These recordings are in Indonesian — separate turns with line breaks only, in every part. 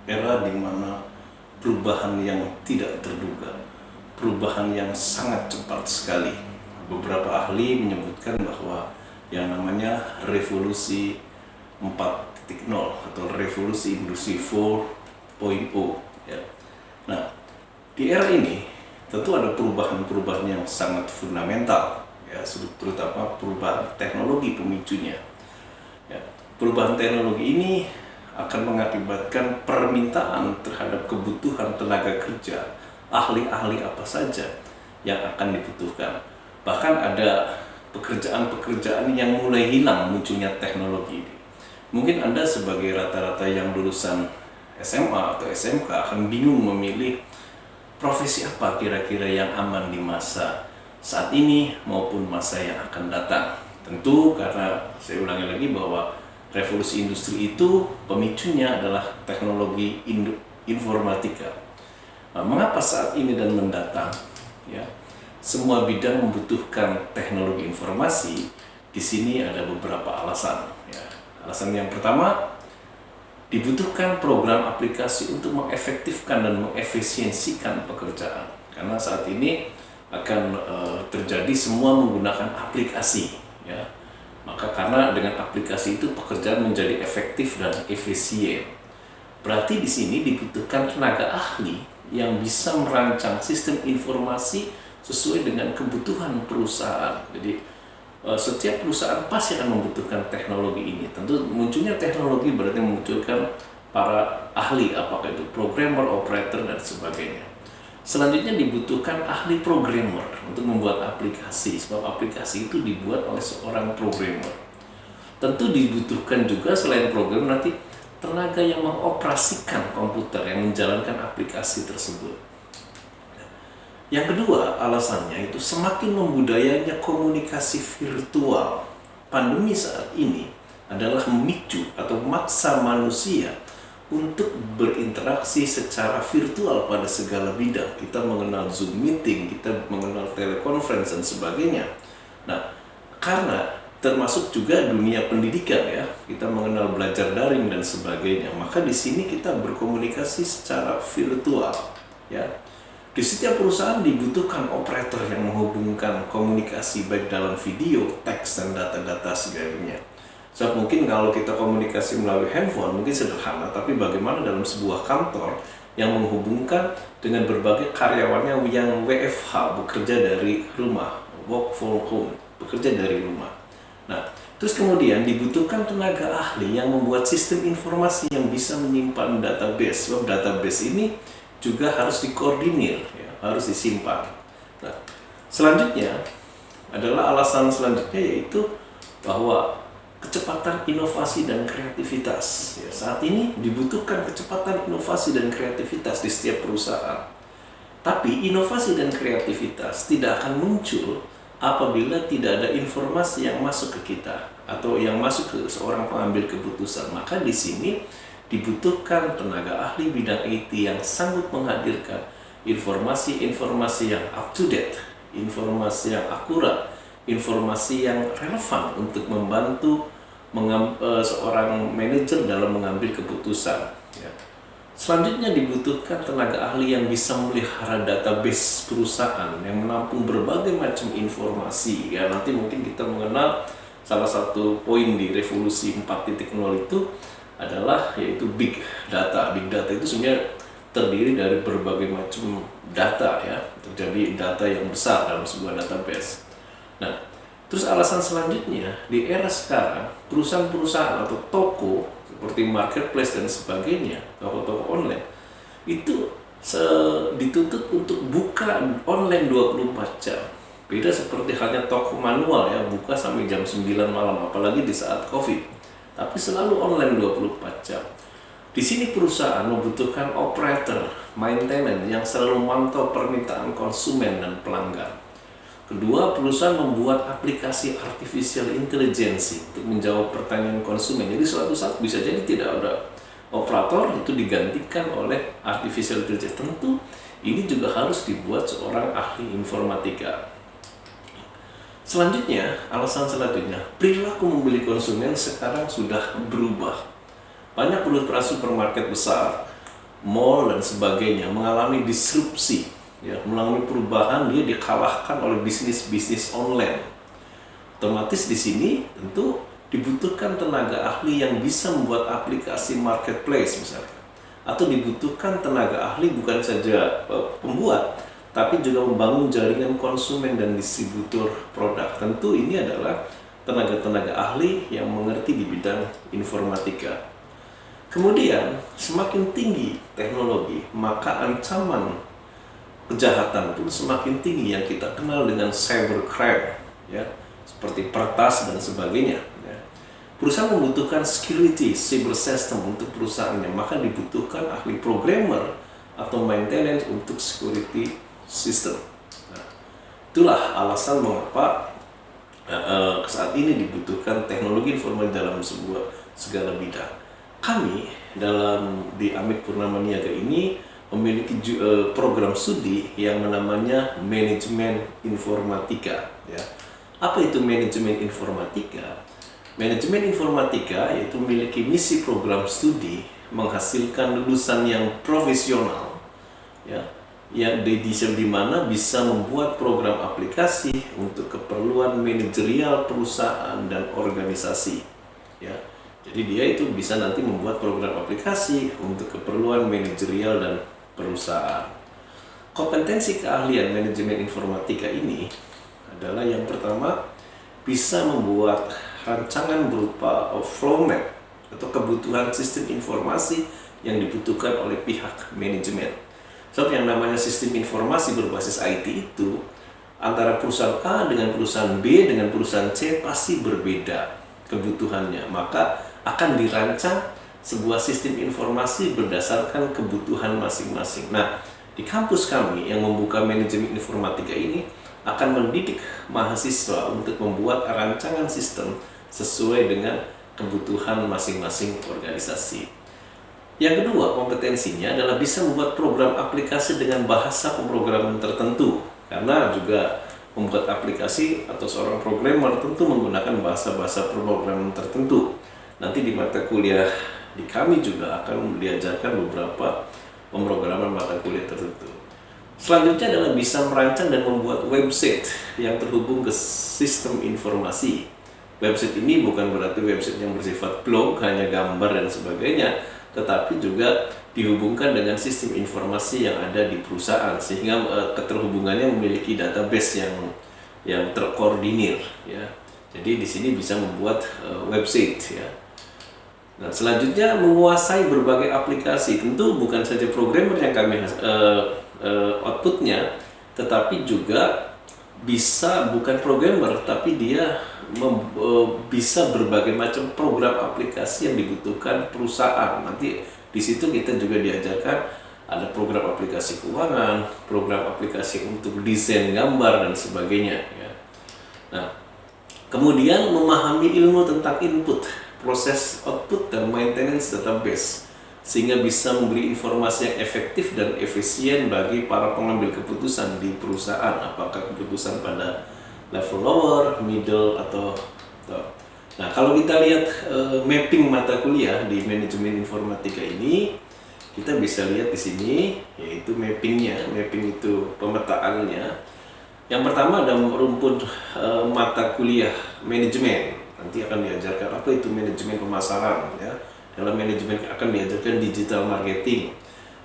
era di mana perubahan yang tidak terduga, perubahan yang sangat cepat sekali. Beberapa ahli menyebutkan bahwa yang namanya revolusi 4.0 atau revolusi industri 4.0 ya. Nah, di era ini tentu ada perubahan-perubahan yang sangat fundamental ya, terutama perubahan teknologi pemicunya. Ya, perubahan teknologi ini akan mengakibatkan permintaan terhadap kebutuhan tenaga kerja, ahli-ahli apa saja yang akan dibutuhkan. Bahkan ada pekerjaan-pekerjaan yang mulai hilang munculnya teknologi ini. Mungkin Anda sebagai rata-rata yang lulusan SMA atau SMK akan bingung memilih profesi apa kira-kira yang aman di masa saat ini maupun masa yang akan datang. Tentu karena saya ulangi lagi bahwa revolusi industri itu pemicunya adalah teknologi informatika. Nah, mengapa saat ini dan mendatang ya semua bidang membutuhkan teknologi informasi? Di sini ada beberapa alasan ya. Alasan yang pertama, dibutuhkan program aplikasi untuk mengefektifkan dan mengefisiensikan pekerjaan. Karena saat ini akan terjadi semua menggunakan aplikasi ya. Maka karena dengan aplikasi itu pekerjaan menjadi efektif dan efisien. Berarti di sini dibutuhkan tenaga ahli yang bisa merancang sistem informasi sesuai dengan kebutuhan perusahaan. Jadi setiap perusahaan pasti akan membutuhkan teknologi ini. Tentu munculnya teknologi berarti memunculkan para ahli, apakah itu programmer, operator, dan sebagainya. Selanjutnya dibutuhkan ahli programmer untuk membuat aplikasi, sebab aplikasi itu dibuat oleh seorang programmer. Tentu dibutuhkan juga selain programmer nanti tenaga yang mengoperasikan komputer yang menjalankan aplikasi tersebut. Yang kedua alasannya itu semakin membudayanya komunikasi virtual. Pandemi saat ini adalah memicu atau memaksa manusia untuk berinteraksi secara virtual pada segala bidang. Kita mengenal Zoom meeting, kita mengenal telekonferensi dan sebagainya. Nah, karena termasuk juga dunia pendidikan ya, kita mengenal belajar daring dan sebagainya. Maka di sini kita berkomunikasi secara virtual ya. Di setiap perusahaan dibutuhkan operator yang menghubungkan komunikasi baik dalam video, teks, dan data-data segalanya. So, mungkin kalau kita komunikasi melalui handphone mungkin sederhana, tapi bagaimana dalam sebuah kantor yang menghubungkan dengan berbagai karyawannya yang WFH, bekerja dari rumah, work from home, bekerja dari rumah. Nah, terus kemudian dibutuhkan tenaga ahli yang membuat sistem informasi yang bisa menyimpan database. Sebab database ini juga harus dikoordinir, ya, harus disimpan. Nah, selanjutnya adalah alasan selanjutnya yaitu bahwa kecepatan inovasi dan kreativitas. Ya, saat ini dibutuhkan kecepatan inovasi dan kreativitas di setiap perusahaan. Tapi inovasi dan kreativitas tidak akan muncul apabila tidak ada informasi yang masuk ke kita atau yang masuk ke seorang pengambil keputusan. Maka di sini dibutuhkan tenaga ahli bidang IT yang sanggup menghadirkan informasi-informasi yang up to date, informasi yang akurat, informasi yang relevan untuk membantu seorang manajer dalam mengambil keputusan. Ya. Selanjutnya dibutuhkan tenaga ahli yang bisa memelihara database perusahaan yang menampung berbagai macam informasi. Ya, nanti mungkin kita mengenal salah satu poin di revolusi 4.0 itu adalah yaitu big data. Big data itu sebenarnya terdiri dari berbagai macam data ya, terjadi data yang besar dalam sebuah database. Nah, terus alasan selanjutnya di era sekarang perusahaan-perusahaan atau toko seperti marketplace dan sebagainya, toko-toko online itu dituntut untuk buka online 24 jam. Beda seperti halnya toko manual ya, buka sampai jam 9 malam apalagi di saat Covid. Tapi selalu online 24 jam. Di sini perusahaan membutuhkan operator, maintenance yang selalu memantau permintaan konsumen dan pelanggan. Kedua, perusahaan membuat aplikasi artificial intelligence untuk menjawab pertanyaan konsumen. Jadi suatu saat bisa jadi tidak ada operator, itu digantikan oleh artificial intelligence. Tentu ini juga harus dibuat seorang ahli informatika. Selanjutnya, alasan selanjutnya, perilaku membeli konsumen sekarang sudah berubah. Banyak perusahaan supermarket besar mall dan sebagainya mengalami disrupsi, ya, mengalami perubahan, dia dikalahkan oleh bisnis-bisnis online. Otomatis di sini tentu dibutuhkan tenaga ahli yang bisa membuat aplikasi marketplace misalnya, atau dibutuhkan tenaga ahli bukan saja pembuat, tapi juga membangun jaringan konsumen dan distributor produk. Tentu ini adalah tenaga-tenaga ahli yang mengerti di bidang informatika. Kemudian semakin tinggi teknologi, maka ancaman kejahatan pun semakin tinggi yang kita kenal dengan cybercrime, ya, seperti pertas dan sebagainya. Ya. Perusahaan membutuhkan security cyber system untuk perusahaannya, maka dibutuhkan ahli programmer atau maintenance untuk security system. Nah, itulah alasan mengapa saat ini dibutuhkan teknologi informasi dalam segala bidang. Kami di Amit Purnama Niaga ini memiliki program studi yang namanya manajemen informatika. Ya. Apa itu manajemen informatika? Manajemen informatika yaitu memiliki misi program studi menghasilkan lulusan yang profesional, ya, yang di mana bisa membuat program aplikasi untuk keperluan manajerial perusahaan dan organisasi. Ya. Jadi dia itu bisa nanti membuat program aplikasi untuk keperluan manajerial dan perusahaan. Kompetensi keahlian manajemen informatika ini adalah yang pertama, bisa membuat rancangan berupa flow map atau kebutuhan sistem informasi yang dibutuhkan oleh pihak manajemen. Sebab yang namanya sistem informasi berbasis IT itu antara perusahaan A dengan perusahaan B dengan perusahaan C pasti berbeda kebutuhannya. Maka akan dirancang sebuah sistem informasi berdasarkan kebutuhan masing-masing. Nah, di kampus kami yang membuka manajemen informatika ini akan mendidik mahasiswa untuk membuat rancangan sistem sesuai dengan kebutuhan masing-masing organisasi. Yang kedua, kompetensinya adalah bisa membuat program aplikasi dengan bahasa pemrograman tertentu. Karena juga membuat aplikasi atau seorang programmer tentu menggunakan bahasa-bahasa pemrograman tertentu. Nanti di mata kuliah di kami juga akan diajarkan beberapa pemrograman mata kuliah tertentu. Selanjutnya adalah bisa merancang dan membuat website yang terhubung ke sistem informasi. Website ini bukan berarti website yang bersifat blog, hanya gambar dan sebagainya, tetapi juga dihubungkan dengan sistem informasi yang ada di perusahaan sehingga keterhubungannya memiliki database yang terkoordinir, ya. Jadi di sini bisa membuat website, ya. Nah, selanjutnya menguasai berbagai aplikasi. Tentu bukan saja programmer yang kami outputnya, tetapi juga bisa bukan programmer, tapi dia bisa berbagai macam program aplikasi yang dibutuhkan perusahaan. Nanti di situ kita juga diajarkan ada program aplikasi keuangan, program aplikasi untuk desain gambar dan sebagainya. Ya. Nah, kemudian memahami ilmu tentang input, proses output, dan maintenance database sehingga bisa memberi informasi yang efektif dan efisien bagi para pengambil keputusan di perusahaan, apakah keputusan pada level lower, middle, atau top. Nah, kalau kita lihat mapping mata kuliah di manajemen informatika ini, kita bisa lihat di sini yaitu mappingnya. Mapping itu pemetaannya. Yang pertama ada rumpun mata kuliah manajemen. Nanti akan diajarkan apa itu manajemen pemasaran, ya. Dalam manajemen akan diajarkan digital marketing.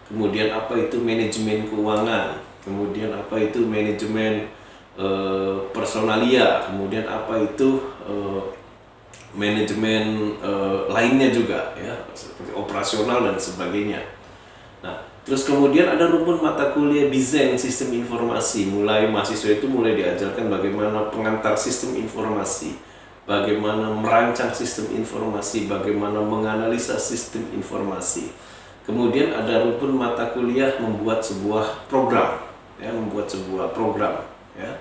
Kemudian apa itu manajemen keuangan, kemudian apa itu manajemen personalia, kemudian apa itu manajemen lainnya juga, ya, seperti operasional dan sebagainya. Nah, terus kemudian ada rumpun mata kuliah desain sistem informasi. Mahasiswa itu mulai diajarkan bagaimana pengantar sistem informasi, bagaimana merancang sistem informasi, bagaimana menganalisa sistem informasi. Kemudian ada rumpun mata kuliah membuat sebuah program, ya, ya.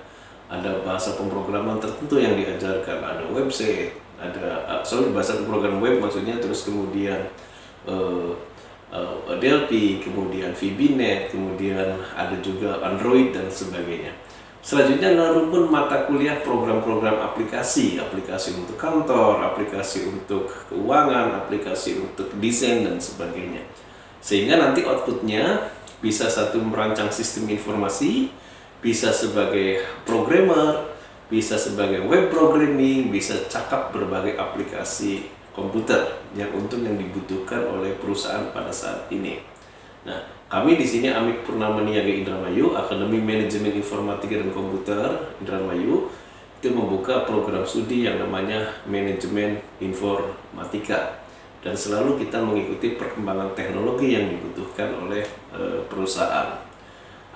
Ada bahasa pemrograman tertentu yang diajarkan, ada website, ada bahasa pemrograman web maksudnya, terus kemudian DLP, kemudian VBNet, kemudian ada juga Android dan sebagainya. Selanjutnya adalah rumpun mata kuliah program-program aplikasi untuk kantor, aplikasi untuk keuangan, aplikasi untuk desain dan sebagainya. Sehingga nanti outputnya bisa satu merancang sistem informasi, bisa sebagai programmer, bisa sebagai web programming, bisa cakap berbagai aplikasi komputer yang dibutuhkan oleh perusahaan pada saat ini. Nah, kami di sini Amik Purnama Niaga Indramayu, Akademi Manajemen Informatika dan Komputer Indramayu, itu membuka program studi yang namanya Manajemen Informatika, dan selalu kita mengikuti perkembangan teknologi yang dibutuhkan oleh perusahaan.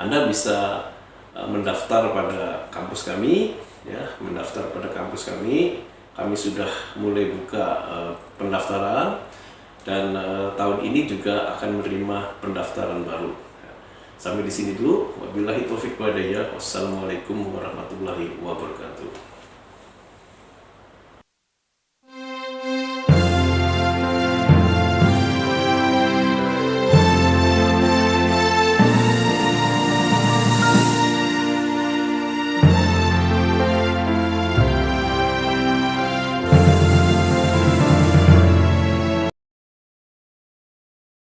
Anda bisa mendaftar pada kampus kami, ya, mendaftar pada kampus kami. Kami sudah mulai buka pendaftaran, dan tahun ini juga akan menerima pendaftaran baru. Sampai di sini dulu. Wabillahi taufik wal hidayah. Wassalamualaikum warahmatullahi wabarakatuh.